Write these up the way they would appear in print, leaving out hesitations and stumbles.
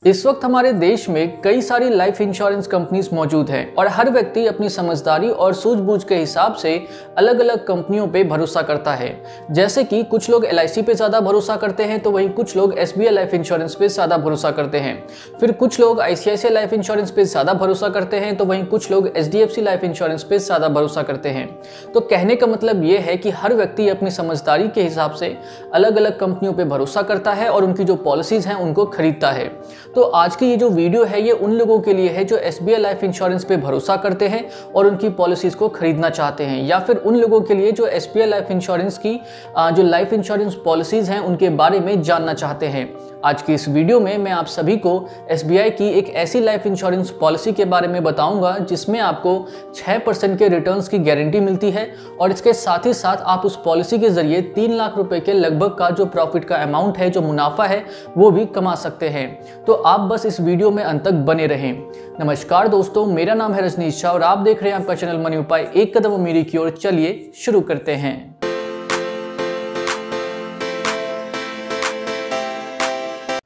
इस वक्त हमारे देश में कई सारी लाइफ इंश्योरेंस कंपनीज मौजूद हैं और हर व्यक्ति अपनी समझदारी और सूझबूझ के हिसाब से अलग अलग कंपनियों पे भरोसा करता है। जैसे कि कुछ लोग LIC पे ज़्यादा भरोसा करते हैं, तो वहीं कुछ लोग SBI लाइफ इंश्योरेंस पे ज़्यादा भरोसा करते हैं। फिर कुछ लोग ICICI लाइफ इंश्योरेंस पे ज़्यादा भरोसा करते हैं, तो वहीं कुछ लोग HDFC लाइफ इंश्योरेंस पे ज़्यादा भरोसा करते हैं। तो कहने का मतलब ये है कि हर व्यक्ति अपनी समझदारी के हिसाब से अलग अलग कंपनियों पर भरोसा करता है और उनकी जो पॉलिसीज़ हैं उनको खरीदता है। तो आज की ये जो वीडियो है ये उन लोगों के लिए है जो SBI लाइफ इंश्योरेंस पे भरोसा करते हैं और उनकी पॉलिसीज़ को खरीदना चाहते हैं, या फिर उन लोगों के लिए जो SBI लाइफ इंश्योरेंस की जो लाइफ इंश्योरेंस पॉलिसीज़ हैं उनके बारे में जानना चाहते हैं। आज की इस वीडियो में मैं आप सभी को SBI की एक ऐसी लाइफ इंश्योरेंस पॉलिसी के बारे में बताऊंगा जिसमें आपको 6% के रिटर्न्स की गारंटी मिलती है और इसके साथ ही साथ आप उस पॉलिसी के जरिए 3 लाख रुपए के लगभग का जो प्रॉफिट का अमाउंट है, जो मुनाफा है, वो भी कमा सकते हैं। तो आप बस इस वीडियो में अंत तक बने रहें। नमस्कार दोस्तों, मेरा नाम है रजनीश शाह और आप देख रहे हैं आपका चैनल मनी उपाय, एक कदम अमीरी की ओर। चलिए शुरू करते हैं।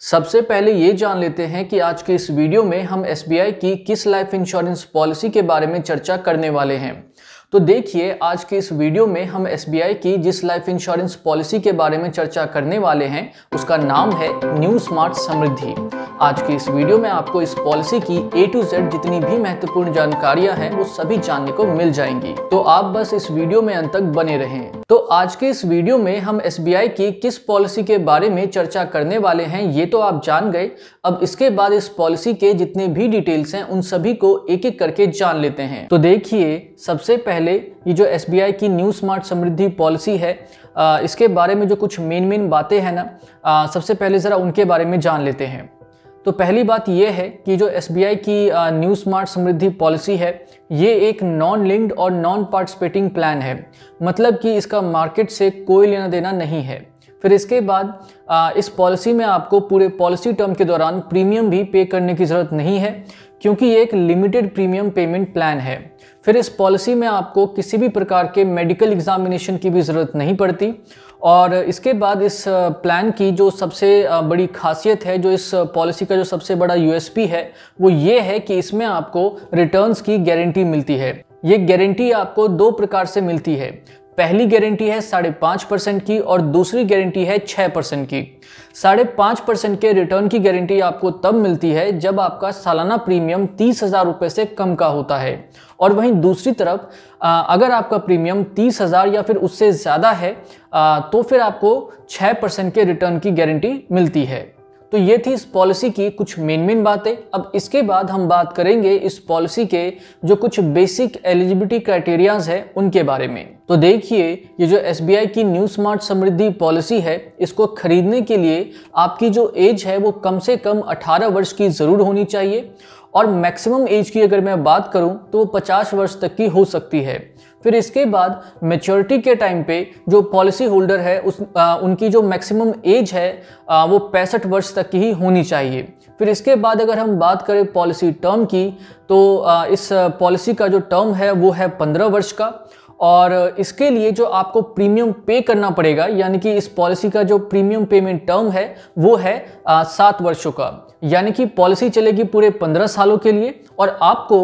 सबसे पहले ये जान लेते हैं कि आज के इस वीडियो में हम SBI की किस लाइफ इंश्योरेंस पॉलिसी के बारे में चर्चा करने वाले हैं। तो देखिए, आज के इस वीडियो में हम SBI की जिस लाइफ इंश्योरेंस पॉलिसी के बारे में चर्चा करने वाले हैं उसका नाम है न्यू स्मार्ट समृद्धि। आज की इस वीडियो में आपको इस पॉलिसी की A to Z जितनी भी महत्वपूर्ण जानकारियां हैं वो सभी जानने को मिल जाएंगी। तो आप बस इस वीडियो में अंत तक बने रहें। तो आज के इस वीडियो में हम SBI की किस पॉलिसी के बारे में चर्चा करने वाले हैं ये तो आप जान गए। अब इसके बाद इस पॉलिसी के जितने भी डिटेल्स हैं उन सभी को एक एक करके जान लेते हैं। तो देखिए, सबसे पहले ये जो SBI की न्यू स्मार्ट समृद्धि पॉलिसी है, इसके बारे में जो कुछ मेन बातें हैं ना, सबसे पहले ज़रा उनके बारे में जान लेते हैं। तो पहली बात यह है कि जो SBI की न्यू स्मार्ट समृद्धि पॉलिसी है ये एक नॉन लिंक्ड और नॉन पार्टिसिपेटिंग प्लान है, मतलब कि इसका मार्केट से कोई लेना देना नहीं है। फिर इसके बाद इस पॉलिसी में आपको पूरे पॉलिसी टर्म के दौरान प्रीमियम भी पे करने की ज़रूरत नहीं है, क्योंकि ये एक लिमिटेड प्रीमियम पेमेंट प्लान है। फिर इस पॉलिसी में आपको किसी भी प्रकार के मेडिकल एग्जामिनेशन की भी ज़रूरत नहीं पड़ती। और इसके बाद इस प्लान की जो सबसे बड़ी खासियत है, जो इस पॉलिसी का जो सबसे बड़ा USP है, वो ये है कि इसमें आपको रिटर्न्स की गारंटी मिलती है। ये गारंटी आपको 2 प्रकार से मिलती है। पहली गारंटी है 5.5% की और दूसरी गारंटी है 6% की। 5.5% के रिटर्न की गारंटी आपको तब मिलती है जब आपका सालाना प्रीमियम 30,000 रुपये से कम का होता है, और वहीं दूसरी तरफ अगर आपका प्रीमियम 30,000 या फिर उससे ज़्यादा है तो फिर आपको 6% के रिटर्न की गारंटी मिलती है। तो ये थी इस पॉलिसी की कुछ मेन बातें। अब इसके बाद हम बात करेंगे इस पॉलिसी के जो कुछ बेसिक एलिजिबिलिटी क्राइटेरियाज है उनके बारे में। तो देखिए, ये जो SBI की न्यू स्मार्ट समृद्धि पॉलिसी है, इसको खरीदने के लिए आपकी जो एज है वो कम से कम 18 वर्ष की ज़रूर होनी चाहिए, और मैक्सिमम एज की अगर मैं बात करूं तो वो 50 वर्ष तक की हो सकती है। फिर इसके बाद मैच्योरिटी के टाइम पे जो पॉलिसी होल्डर है उनकी जो मैक्सिमम एज है वो 65 वर्ष तक की ही होनी चाहिए। फिर इसके बाद अगर हम बात करें पॉलिसी टर्म की, तो इस पॉलिसी का जो टर्म है वो है 15 वर्ष का, और इसके लिए जो आपको प्रीमियम पे करना पड़ेगा, यानी कि इस पॉलिसी का जो प्रीमियम पेमेंट टर्म है वो है 7 वर्षों का। यानी कि पॉलिसी चलेगी पूरे 15 सालों के लिए और आपको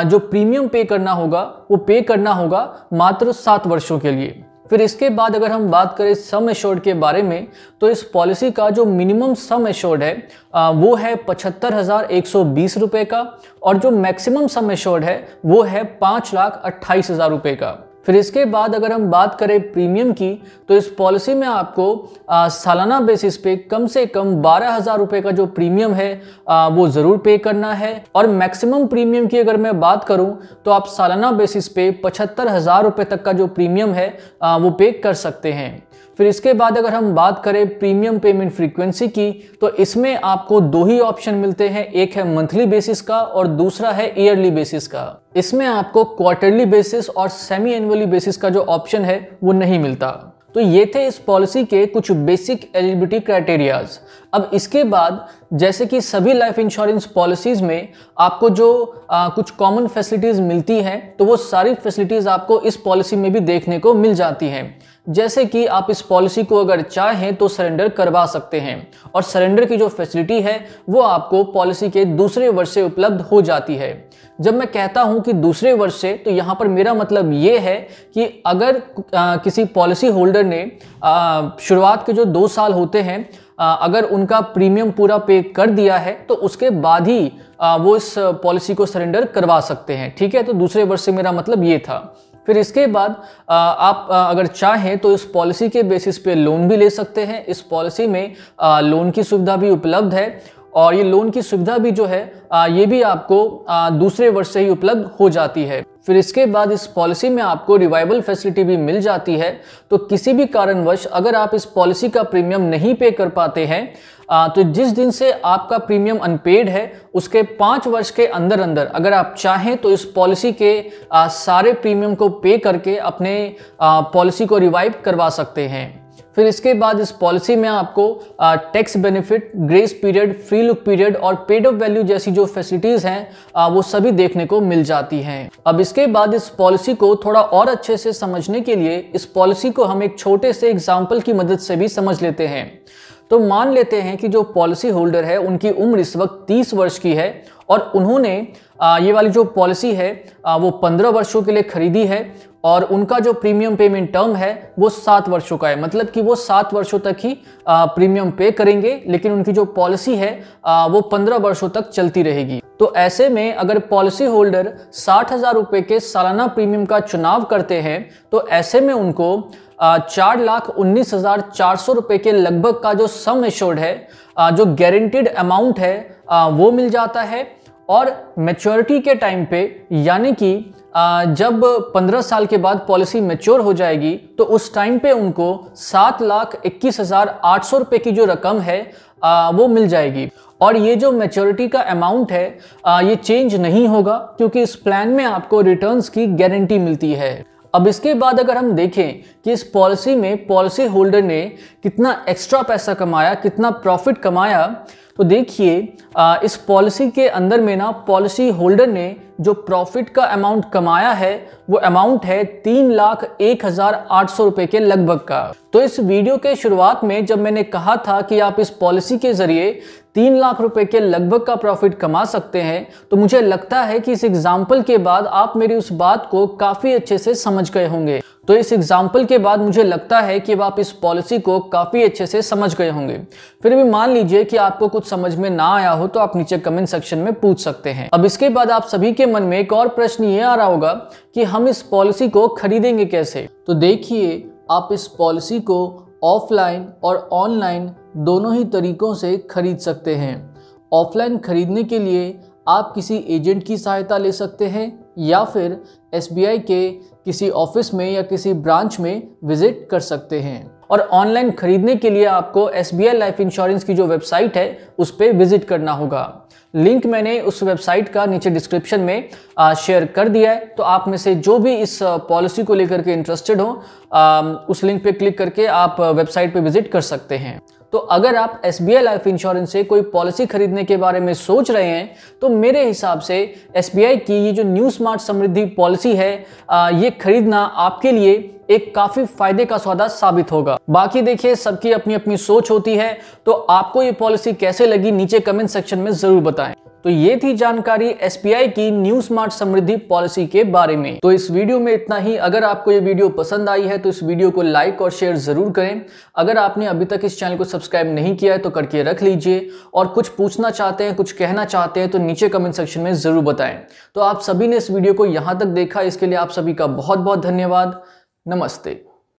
जो प्रीमियम पे करना होगा वो पे करना होगा मात्र 7 वर्षों के लिए। फिर इसके बाद अगर हम बात करें सम एश्योर्ड के बारे में, तो इस पॉलिसी का जो मिनिमम सम एश्योर्ड है वो है 75,120 रुपये का, और जो मैक्सिमम सम एश्योर्ड है वो है 5,28,000 रुपये का। फिर इसके बाद अगर हम बात करें प्रीमियम की, तो इस पॉलिसी में आपको सालाना बेसिस पे कम से कम 12,000 रुपये का जो प्रीमियम है वो ज़रूर पे करना है, और मैक्सिमम प्रीमियम की अगर मैं बात करूं तो आप सालाना बेसिस पे 75,000 रुपये तक का जो प्रीमियम है वो पे कर सकते हैं। फिर इसके बाद अगर हम बात करें प्रीमियम पेमेंट फ्रीक्वेंसी की, तो इसमें आपको 2 ही ऑप्शन मिलते हैं, एक है मंथली बेसिस का और दूसरा है ईयरली बेसिस का। इसमें आपको क्वार्टरली बेसिस और सेमी एनुअली बेसिस का जो ऑप्शन है वो नहीं मिलता। तो ये थे इस पॉलिसी के कुछ बेसिक एलिजिबिलिटी क्राइटेरियाज। अब इसके बाद जैसे कि सभी लाइफ इंश्योरेंस पॉलिसीज़ में आपको जो कुछ कॉमन फैसिलिटीज़ मिलती हैं, तो वो सारी फैसिलिटीज़ आपको इस पॉलिसी में भी देखने को मिल जाती हैं। जैसे कि आप इस पॉलिसी को अगर चाहें तो सरेंडर करवा सकते हैं, और सरेंडर की जो फैसिलिटी है वो आपको पॉलिसी के दूसरे वर्ष से उपलब्ध हो जाती है। जब मैं कहता हूं कि दूसरे वर्ष से, तो यहाँ पर मेरा मतलब ये है कि अगर किसी पॉलिसी होल्डर ने शुरुआत के जो 2 साल होते हैं अगर उनका प्रीमियम पूरा पे कर दिया है, तो उसके बाद ही वो इस पॉलिसी को सरेंडर करवा सकते हैं। ठीक है, तो दूसरे वर्ष से मेरा मतलब ये था। फिर इसके बाद आप अगर चाहें तो इस पॉलिसी के बेसिस पे लोन भी ले सकते हैं। इस पॉलिसी में लोन की सुविधा भी उपलब्ध है, और ये लोन की सुविधा भी जो है ये भी आपको दूसरे वर्ष से ही उपलब्ध हो जाती है। फिर इसके बाद इस पॉलिसी में आपको रिवाइवल फैसिलिटी भी मिल जाती है। तो किसी भी कारणवश अगर आप इस पॉलिसी का प्रीमियम नहीं पे कर पाते हैं, तो जिस दिन से आपका प्रीमियम अनपेड है उसके 5 वर्ष के अंदर अंदर अगर आप चाहें तो इस पॉलिसी के सारे प्रीमियम को पे करके अपने पॉलिसी को रिवाइव करवा सकते हैं। फिर इसके बाद इस पॉलिसी में आपको tax benefit, grace period, free look period और पेड अप वैल्यू जैसी जो फैसिलिटीज़ हैं वो सभी देखने को मिल जाती हैं। अब इसके बाद इस पॉलिसी को थोड़ा और अच्छे से समझने के लिए इस पॉलिसी को हम एक छोटे से एग्जाम्पल की मदद से भी समझ लेते हैं। तो मान लेते हैं कि जो पॉलिसी होल्डर है उनकी उम्र इस वक्त 30 वर्ष की है, और उन्होंने ये वाली जो पॉलिसी है वो 15 वर्षों के लिए खरीदी है, और उनका जो प्रीमियम पेमेंट टर्म है वो 7 वर्षों का है। मतलब कि वो 7 वर्षों तक ही प्रीमियम पे करेंगे, लेकिन उनकी जो पॉलिसी है वो 15 वर्षों तक चलती रहेगी। तो ऐसे में अगर पॉलिसी होल्डर 60,000 रुपये के सालाना प्रीमियम का चुनाव करते हैं, तो ऐसे में उनको 4,19,400 रुपये के लगभग का जो सम एश्योर्ड है, जो गारंटीड अमाउंट है वो मिल जाता है। और मैच्योरिटी के टाइम पे, यानी कि जब 15 साल के बाद पॉलिसी मैच्योर हो जाएगी, तो उस टाइम पे उनको 7,21,800 रुपये की जो रकम है वो मिल जाएगी। और ये जो मैच्योरिटी का अमाउंट है ये चेंज नहीं होगा, क्योंकि इस प्लान में आपको रिटर्न्स की गारंटी मिलती है। अब इसके बाद अगर हम देखें कि इस पॉलिसी में पॉलिसी होल्डर ने कितना एक्स्ट्रा पैसा कमाया, कितना प्रॉफिट कमाया, तो देखिए इस पॉलिसी के अंदर में ना पॉलिसी होल्डर ने जो प्रॉफिट का अमाउंट कमाया है वो अमाउंट है 3,01,800 रुपये के लगभग का। तो इस वीडियो के शुरुआत में जब मैंने कहा था कि आप इस पॉलिसी के जरिए 3 लाख रुपए के लगभग का प्रॉफिट कमा सकते हैं, तो मुझे लगता है कि इस एग्जाम्पल के बाद आप मेरी उस बात को काफ़ी अच्छे से समझ गए होंगे। तो इस एग्जाम्पल के बाद मुझे लगता है कि अब आप इस पॉलिसी को काफ़ी अच्छे से समझ गए होंगे। फिर भी मान लीजिए कि आपको कुछ समझ में ना आया हो, तो आप नीचे कमेंट सेक्शन में पूछ सकते हैं। अब इसके बाद आप सभी के मन में एक और प्रश्न ये आ रहा होगा कि हम इस पॉलिसी को खरीदेंगे कैसे। तो देखिए, आप इस पॉलिसी को ऑफलाइन और ऑनलाइन दोनों ही तरीकों से खरीद सकते हैं। ऑफलाइन खरीदने के लिए आप किसी एजेंट की सहायता ले सकते हैं, या फिर SBI के किसी ऑफिस में या किसी ब्रांच में विजिट कर सकते हैं। और ऑनलाइन खरीदने के लिए आपको SBI लाइफ इंश्योरेंस की जो वेबसाइट है उस पर विजिट करना होगा। लिंक मैंने उस वेबसाइट का नीचे डिस्क्रिप्शन में शेयर कर दिया है। तो आप में से जो भी इस पॉलिसी को लेकर के इंटरेस्टेड हो, उस लिंक पे क्लिक करके आप वेबसाइट पे विजिट कर सकते हैं। तो अगर आप SBI लाइफ इंश्योरेंस से कोई पॉलिसी खरीदने के बारे में सोच रहे हैं, तो मेरे हिसाब से SBI की ये जो न्यू स्मार्ट समृद्धि पॉलिसी है, ये खरीदना आपके लिए एक काफी फायदे का सौदा साबित होगा। बाकी देखिए, सबकी अपनी अपनी सोच होती है। तो आपको ये पॉलिसी कैसे लगी नीचे कमेंट सेक्शन में जरूर बताएं। तो ये थी जानकारी SBI की न्यू स्मार्ट समृद्धि पॉलिसी के बारे में। तो इस वीडियो में इतना ही। अगर आपको ये वीडियो पसंद आई है तो इस वीडियो को लाइक और शेयर जरूर करें। अगर आपने अभी तक इस चैनल को सब्सक्राइब नहीं किया है तो करके रख लीजिए, और कुछ पूछना चाहते हैं, कुछ कहना चाहते हैं तो नीचे कमेंट सेक्शन में जरूर बताएं। तो आप सभी ने इस वीडियो को यहाँ तक देखा, इसके लिए आप सभी का बहुत बहुत धन्यवाद। नमस्ते।